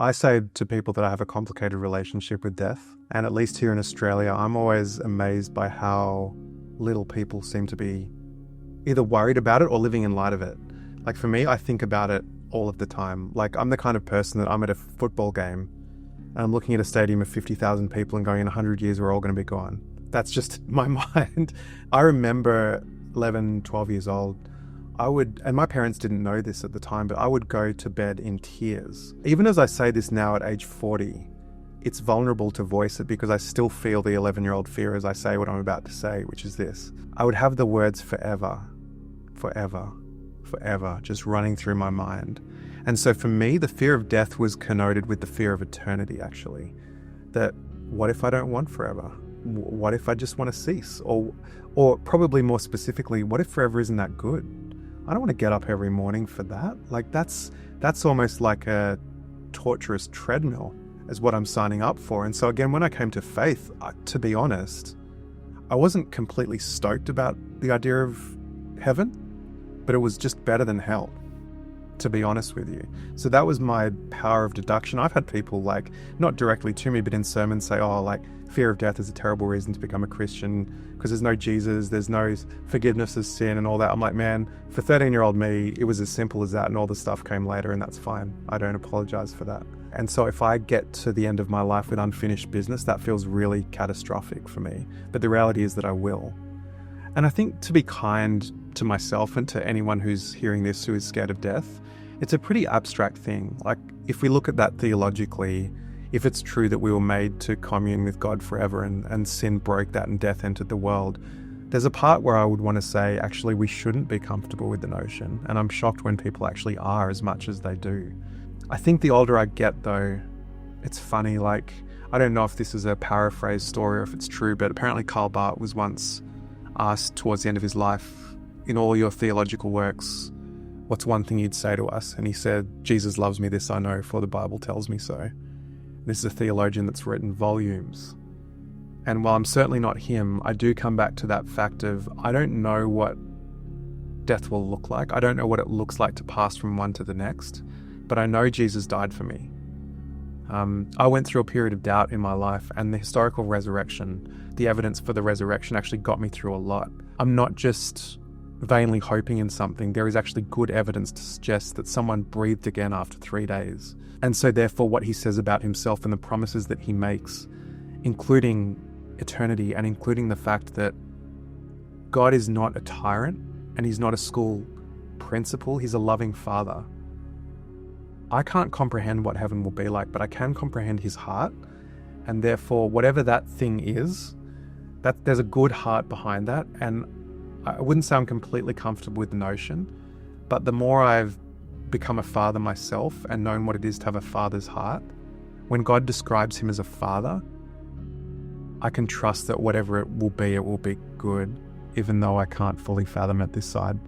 I say to people that I have a complicated relationship with death, and at least here in Australia, I'm always amazed by how little people seem to be either worried about it or living in light of it. Like for me, I think about it all of the time. Like I'm the kind of person that I'm at a football game and I'm looking at a stadium of 50,000 people and going, in 100 years, we're all going to be gone. That's just my mind. I remember 11, 12 years old, and my parents didn't know this at the time, but I would go to bed in tears. Even as I say this now at age 40, it's vulnerable to voice it because I still feel the 11-year-old fear as I say what I'm about to say, which is this. I would have the words forever, forever, forever just running through my mind. And so for me, the fear of death was connoted with the fear of eternity, actually. That what if I don't want forever? What if I just want to cease? Or probably more specifically, what if forever isn't that good? I don't want to get up every morning for that. Like that's almost like a torturous treadmill is what I'm signing up for. And so again, when I came to faith, to be honest, I wasn't completely stoked about the idea of heaven, but it was just better than hell, to be honest with you. So that was my power of deduction. I've had people like, not directly to me, but in sermons say, oh, like fear of death is a terrible reason to become a Christian because there's no Jesus, there's no forgiveness of sin and all that. I'm like, man, for 13-year-old me, it was as simple as that and all the stuff came later and that's fine. I don't apologize for that. And so if I get to the end of my life with unfinished business, that feels really catastrophic for me. But the reality is that I will. And I think to be kind to myself and to anyone who's hearing this who is scared of death, it's a pretty abstract thing. Like if we look at that theologically, if it's true that we were made to commune with God forever and sin broke that and death entered the world, there's a part where I would want to say, actually, we shouldn't be comfortable with the notion. And I'm shocked when people actually are as much as they do. I think the older I get though, it's funny, like, I don't know if this is a paraphrase story or if it's true, but apparently Karl Barth was once asked towards the end of his life, in all your theological works, what's one thing you'd say to us? And he said, Jesus loves me, this I know, for the Bible tells me so. This is a theologian that's written volumes. And while I'm certainly not him, I do come back to that fact of, I don't know what death will look like. I don't know what it looks like to pass from one to the next, but I know Jesus died for me. I went through a period of doubt in my life, and the historical resurrection, the evidence for the resurrection actually got me through a lot. I'm not just vainly hoping in something. There is actually good evidence to suggest that someone breathed again after 3 days. And so therefore what he says about himself and the promises that he makes, including eternity and including the fact that God is not a tyrant and he's not a school principal, he's a loving father. I can't comprehend what heaven will be like, but I can comprehend his heart. And therefore, whatever that thing is, that there's a good heart behind that. And I wouldn't say I'm completely comfortable with the notion, but the more I've become a father myself and known what it is to have a father's heart, when God describes him as a father, I can trust that whatever it will be good, even though I can't fully fathom it this side.